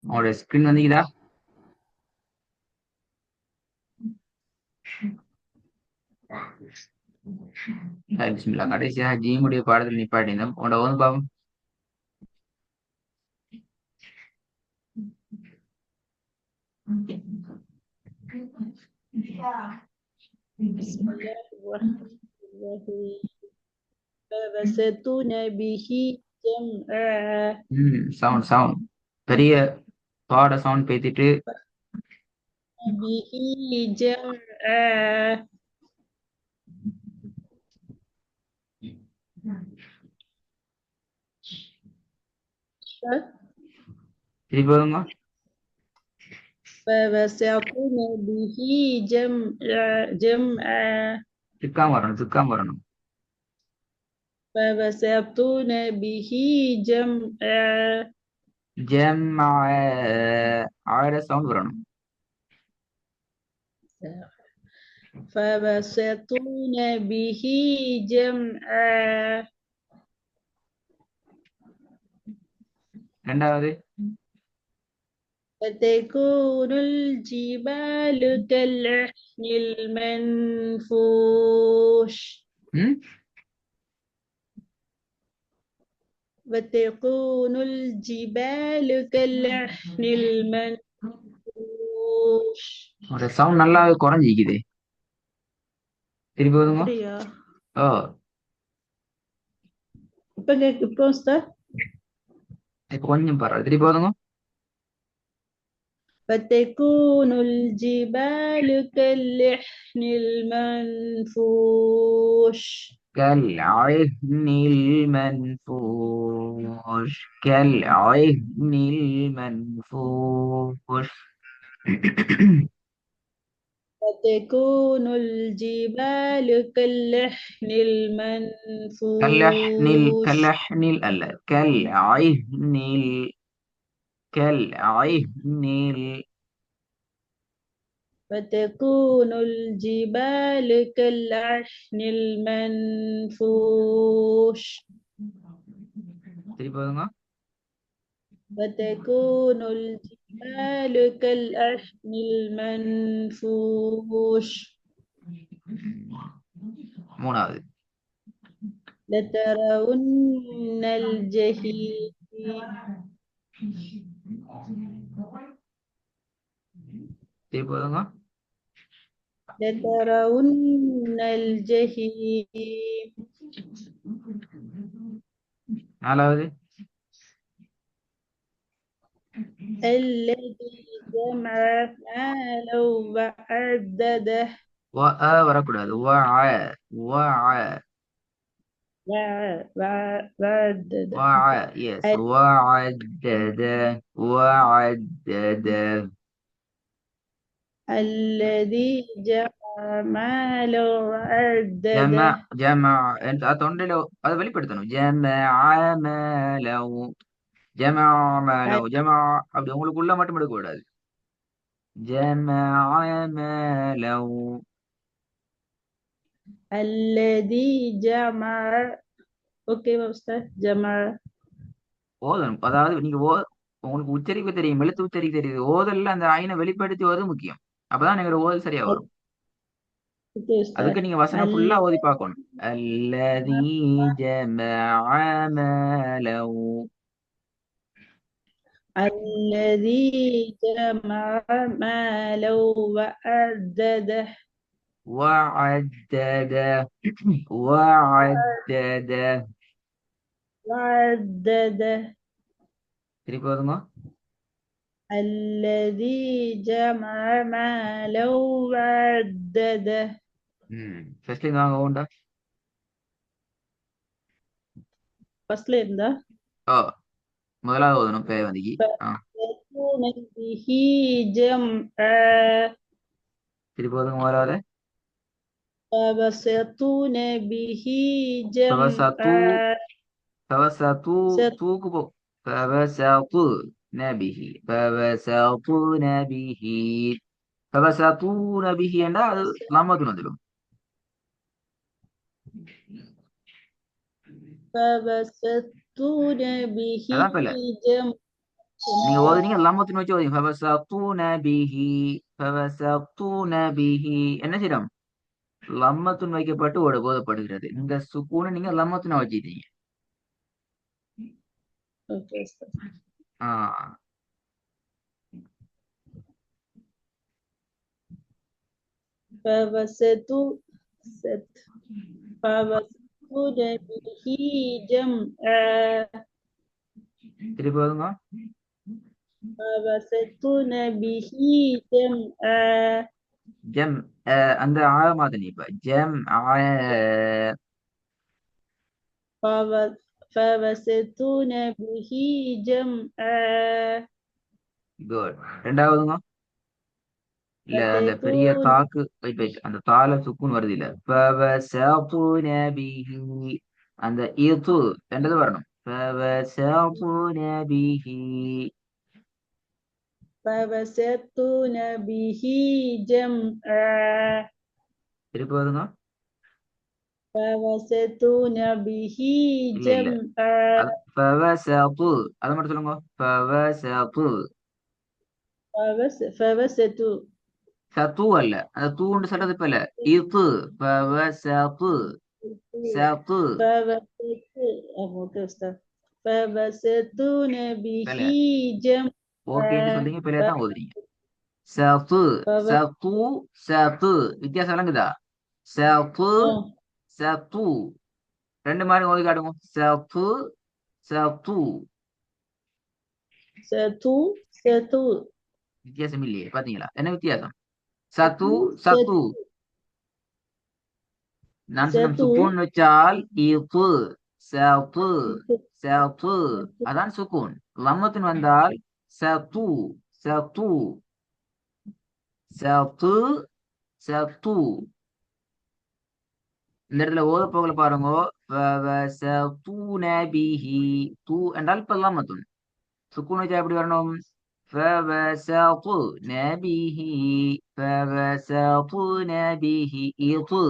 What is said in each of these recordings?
உங்களோட ஸ்கிரீன் வந்தீங்களா? பிஸ்மில்லா. கடைசியா ஜிமுடைய பாடத்தில் நிப்பாட்டினோம். உங்களோட வந்து பாவம். بسم الله الرحمن الرحيم فبسطنا به جمعا சவுண்ட் சவுண்ட் பெரிய பாட சவுண்ட் பேத்திட்டு به جمعا திருப்பி வருங்க. فبسطنا به جمعا துக்காம வரணும். فبسطنا به جمعا ஜெம்மா ஆயிர சவுண்ட் வரணும். فبسطنا به جمعا ரெண்டாவது فتكون الجبال كالعهن المنفوش ம் وتكون الجبال كالعهن المنفوش ஒரு சவுண்ட் நல்லா குறைஞ்சிக்குது. திருப்பி வருங்க. அப்படியா ஓ இப்போ உஸ்தாத் இப்ப கொஞ்சம் பரவாயில்ல. திருப்பி வருங்க. فتكون الجبال كالعهن المنفوش كالعهن المنفوش كالعهن المنفوش فتكون الجبال كالعهن كاللحن المنفوش كاللحن ألا كالعهن كالعهن فتكون الجبال كالعهن المنفوش திருப்பி வருங்க. فتكون الجبال كالعهن المنفوش மூணாவது لترون الجحيم திருப்பி வருங்க. لترون الجحيم நாலாவது الذي جمع مالا وعدده வரக்கூடாது. وعدده yes وعدد وعدد الذي جمع مالا ஜம وعدده ஜம அது தொண்டையில அதை வெளிப்படுத்தணும். ஜம அப்படி உங்களுக்குள்ள மட்டும் எடுக்க கூடாது. ஜம الذي جمع اوكي أستاذ جمع ஓதணும். அதாவது நீங்க உங்களுக்கு உச்சரிப்பு தெரியும், எழுத்து உச்சரிக்க தெரியுது. ஓதல்ல அந்த ஐனை வெளிப்படுத்தி ஓது முக்கியம். அப்பதான் நீங்க ஓதல் சரியா வரும். اوكي أستاذ அதுக்கு நீங்க வசனம் ஃபுல்லா ஓதி பார்க்கணும். அல்லதி ஜமஅ மாலஹு الذي جمع مالا وعدده وعدد وعدد وعدده திருப்பி வருங்க. الذي جمع مالا وعدده ஃபர்ஸ்ட்ல இருந்து வாங்க ஓண்டா. فصل ده ஓ முதலாவது ஓதணும் பேர் வந்திக்கு. فيكون به جمعا திருப்பி வருங்க முதலாவது. فبسطون به فبسطوا جمعا فبسطوا தூக்கு போ. فبسطون به فبسطون به فبسطون به என்றா அது லம்மத்துன்னு வந்துடும். فبسطون به அதான் பிள்ளை. جمعا நீங்க ஓதுனீங்க லம்மத்தின் வச்சு ஓதுங்க ஃபவசத்தூன பிஹி ஃபவசத்தூன பிஹி என்ன செய்யறோம் லம்மத்துன் வைக்கப்பட்டு ஓதப்படுகிறது இந்த சுக்கூனை நீங்க லம்மத்துன வச்சிட்டீங்க ஓகே உஸ்தாத். ஆஹ் فبسطوا ست فبسطون به جمعا திருப்பி ஓதுங்க فبسطون به جمعا ஜம் அந்த ஆழமாத நீ இப்ப ஜம் فبسطون به جمعا குட் ரெண்டாவதுங்க இல்ல அந்த பெரிய فتكون தாக்கு வெயிட் வெயிட் அந்த தால சுக்குன் வருது இல்ல ஃபவசத்தூன பிஹி அந்த இது என்றது வரணும் ஃபவசத்தூன பிஹி فبسطون به جمعا திருப்பி ஓதுங்க فبسطون به இல்ல இல்ல جمعا அது ஃபவசத்து அதை மட்டும் சொல்லுங்க ஃபவசத்து فبسطوا சத்து அல்ல அந்த தூண்டு சட்டது இப்ப இல்ல இது ஃபவசத்து சத்து فبسطون به பில ஓகேன்னு جمعا சொல்றீங்க பிள்ளையா தான் ஓதுறீங்க சத்து فبس- சத்து சத்து வித்தியாசம் விளங்குதா சத்து சத்து ரெண்டு மாதிரி ஓதி காட்டுங்க சத்து சத்து ستو ستو வித்தியாசம் இல்லையே பாத்தீங்களா என்ன வித்தியாசம் சத்து ستو சத்து நான் சொன்ன ستو சுக்கூன் வச்சால் இப்பு சத்து சத்து அதான் சுக்கூன் லம்மத்தின் வந்தால் சத்து சத்து சத்து சத்து இந்த இடத்துல ஓத போகல பாருங்க فَوَسَطُونَ بِهِ தூ என்றால் இப்ப லம்மத்துன் சுக்கூன் வச்சா எப்படி வரணும் فَوَسَطُونَ بِهِ فَوَسَطُونَ بِهِ இது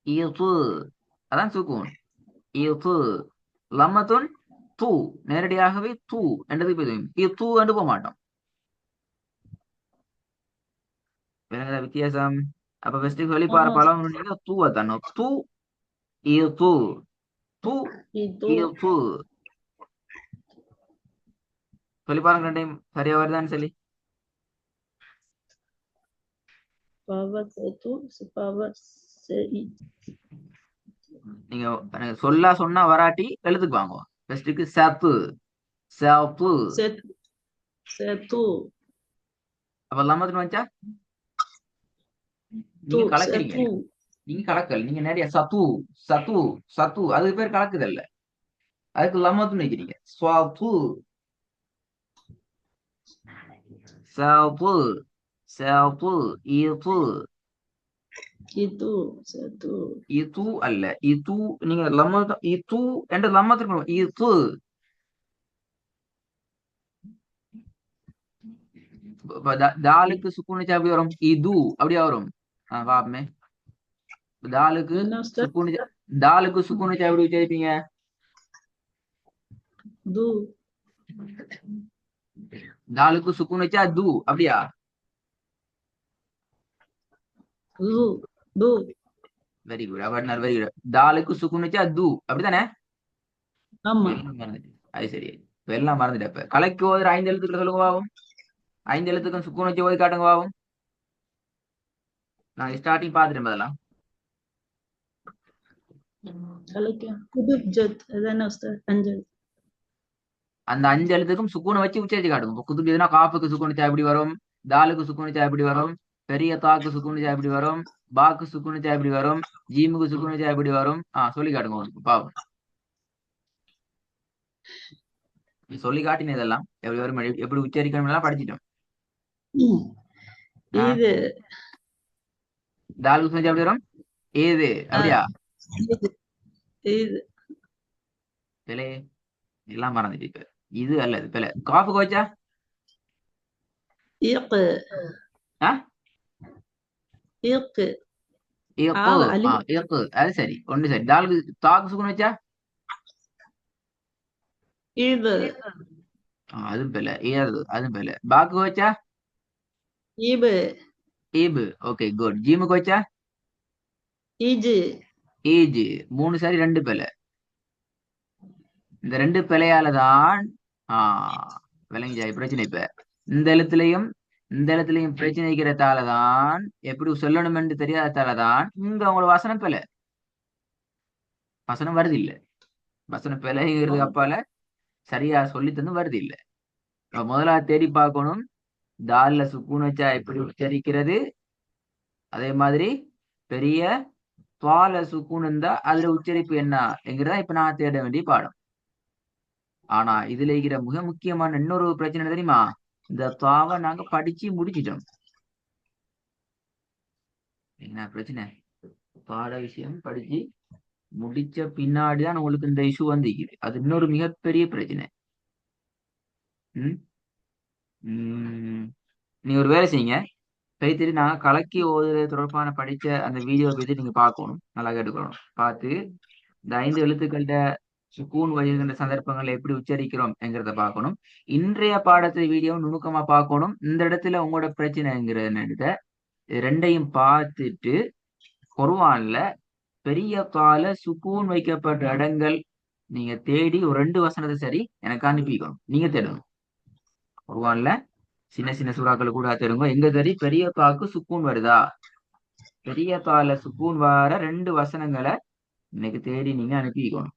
இது அதான் சுக்கூன் இது லம்மத்துன் தூ நேரடியாகவே தூ என்றது போதும் இது தூ என்று போக மாட்டோம் வேற வித்தியாசம் அப்ப ஃபர்ஸ்ட் சொல்லி பாரு பழம் நீங்க தூவ தரணும் தூ இது தூ itu இது சொல்லி பாருங்க ரெண்டையும் சரியா வருதான்னு சொல்லி bahwa itu bahwa நீங்க எனக்கு சொல்ல சொன்னா வராட்டி எழுத்துக்கு வாங்க ஃபர்ஸ்ட்டுக்கு சப்பு சப்பு satu அப்ப லம்மத்துன்னு வச்சா tu நீங்க கலக்குறீங்க satu நீங்க கலக்கல் நீங்க நிறைய சத்து சத்து சத்து அதுக்கு பேர் கலக்குதல்ல அதுக்கு லம்மத்துன்னு வைக்கிறீங்க ஸ்வாப்பு சப்பு சப்பு இது itu satu இது அல்ல இது நீங்க லம்ம இது என்ற லம்மத்துக்கு இது தாலுக்கு சுக்குன் வச்சா எப்படி வரும் இது அப்படியா வரும் பாப்பமே தாலுக்கு என்ன ustaz சுக்குன் தாலுக்கு சுக்குன் வச்சா எப்படி வச்சிருப்பீங்க du தாலுக்கு சுக்குன் வச்சா து அப்படியா du வெரி குட் அவர் வெரி குட் தாலுக்கு சுக்குன் வச்சா து அப்படித்தானே ஆமா எல்லாம் மறந்துட்டு அது சரி இப்ப எல்லாம் மறந்துட்டேன் இப்ப கலைக்கு ஓதுற 5 எழுத்துக்களை சொல்லுங்க பாவம் 5 எழுத்துக்கும் சுக்குன் வச்சு ஓதி காட்டுங்க பாவம் நான் ஸ்டார்டிங் பாத்துட்டேன் அதெல்லாம் kalau kudub jad அதானே ustaz அஞ்சல் அந்த 5 எழுத்துக்கும் சுக்குனை வச்சு உச்சரிச்சு காட்டுங்க குதுப் எதுனா காப்புக்கு சுக்குன் வச்சா எப்படி வரும் தாலுக்கு சுக்குன் வச்சா எப்படி வரும் பெரிய தாக்கு சுக்குன் வச்சா எப்படி வரும் பாக்கு சுக்குன் வச்சா எப்படி வரும் ஜீமுக்கு சுக்குன் வச்சா எப்படி வரும் சொல்லி காட்டுங்க உங்களுக்கு பாவம் நீ சொல்லி காட்டின இதெல்லாம் எப்படி வரும் எப்படி உச்சரிக்கணும் எல்லாம் படிச்சிட்டோம் இது தாலுக்கு வச்சா எப்படி வரும் ஏது அப்படியா இது பிள்ளை எல்லாம் மறந்துட்டு இப்ப இது அல்லது பிள்ளை காப்புக்கு வச்சா இக் ஆ இக் இக்கு அலி இக்கு அது சரி ஒண்ணு சரி தாலுக்கு தாக்கு சுக்குன் வச்சா இது அதுவும் பிள்ளை. அதுவும் பிள்ளை. பாக்கு வச்சா ஈபு ஈபு. Okay good. ஜீமுக்கு வச்சா ஈஜு ஏஜ். 3 சரி 2 பிள்ளை. இந்த 2 பிழையால தான் விளங்கிச்சா பிரச்சனை. இப்ப இந்த எழுத்துலயும் இந்த இடத்துலயும் பிரச்சனை இருக்கிறதால தான் எப்படி சொல்லணும் என்று தெரியாததால தான் இங்க உங்களுக்கு வசனம் பிழை. வசனம் வருது இல்ல. வசனம் பிழைங்கிறது அப்பால சரியா சொல்லி தந்து வருது இல்ல. முதல்ல தேடி பார்க்கணும். தால்ல சுக்கூன் வச்சா எப்படி உச்சரிக்கிறது, அதே மாதிரி பெரிய துவால சுக்கூன் இருந்தா அதுல உச்சரிப்பு என்ன என்கிறதா இப்ப நான் தேட வேண்டிய பாடம். ஆனா இதுல இருக்கிற மிக முக்கியமான இன்னொரு பிரச்சனை என்ன தெரியுமா? இந்த துவாவை நாங்க படிச்சு முடிச்சிட்டோம். என்ன பிரச்சனை? பாட விஷயம் படிச்சு முடிச்ச பின்னாடிதான் உங்களுக்கு இந்த இஷ்யூ வந்திருக்குது. அது இன்னொரு மிகப்பெரிய பிரச்சனை. ம் ம். நீங்க ஒரு வேலை செய்யுங்க. போய்த்துட்டு நாங்க கலக்கி ஓதுறது தொடர்பான படிச்ச அந்த வீடியோ பத்தி நீங்க பார்க்கணும். நல்லா கேட்டுக்கணும். பார்த்து இந்த 5 எழுத்துக்கள்கிட்ட சுக்கூன் வருகின்ற சந்தர்ப்பங்களை எப்படி உச்சரிக்கிறோம் என்கிறத பார்க்கணும். இன்றைய பாடத்தை வீடியோ நுணுக்கமா பார்க்கணும். இந்த இடத்துல உங்களோட பிரச்சனைங்கிறது என்னது, ரெண்டையும் பார்த்துட்டு குர்ஆன்ல பெரிய கால சுக்கூன் வைக்கப்பட்ட இடங்கள் நீங்க தேடி ஒரு 2 வசனத்தை சரி எனக்கு அனுப்பிக்கணும். நீங்க தேடணும். குர்ஆன்ல சின்ன சின்ன சூறாக்கள் கூட தேடுங்க. எங்க சரி பெரிய காக்கு சுக்கூன் வருதா, பெரிய கால சுக்கூன் வர 2 வசனங்களை இன்னைக்கு தேடி நீங்க அனுப்பிக்கணும்.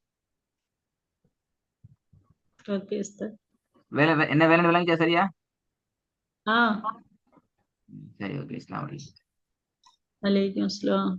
ஓகே உஸ்தாத். என்ன வேலைன்னு விளங்கிச்சா சரியா? ஆ சரி ஓகே. அஸ்ஸலாமு அலைக்கும். வலைக்கும் அஸ்ஸலாம்.